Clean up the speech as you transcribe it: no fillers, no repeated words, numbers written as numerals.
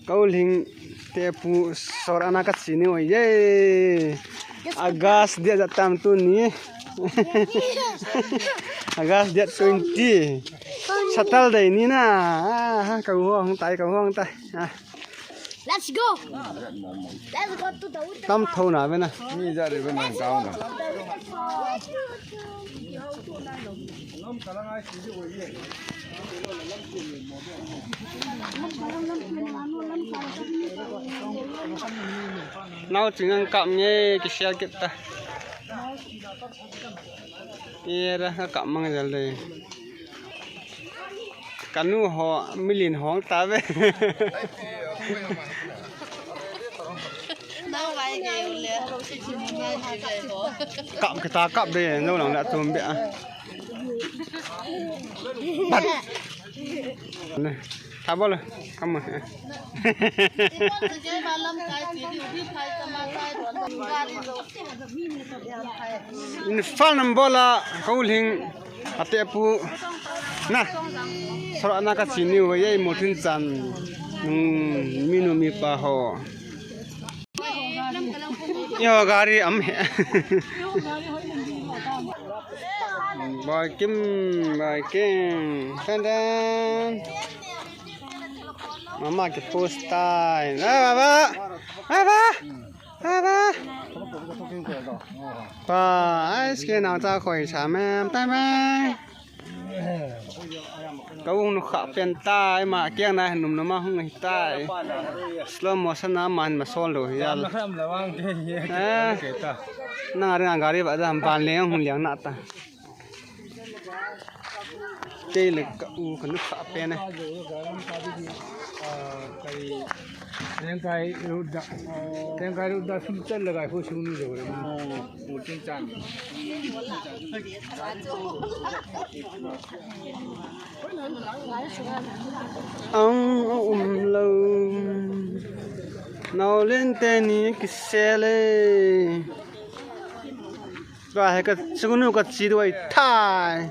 Câu linh te pu sor anak sini oi ye agas dia datam tu ni agas dia 20 satal dai ni na câu hong tai Let's go. Let's go to the water. tam thâu na bên này Ni ra để bên này cao nè. nào chỉ ngang cặm nhé cái xe kita kia ra cặm mang ra đây canu họ milin hong ta về cặm cái ta cặm đây lâu lòng đã tôm bẹ bắt này thả bao rồi không mà phá nằm bao là câu linh ate pu na soro anak sini wae motin chan minu mi pa ho yo gari am bài kim tan tan mama cái post tay ba ai cái nào ra khỏi chả em tay mai câu nó khá bên tay mà kia này nụm nó mà không tay slow motion mà sol rồi ya na ra gari vậy là bàn léng không léng nát ta đây là cậu còn nước khá bên này Tengkai udah sultan lagai pun suni rồi, một trên tràn. Ông lâu nào lên tên ní cái xe lên và cái số nó có chỉ đôi thai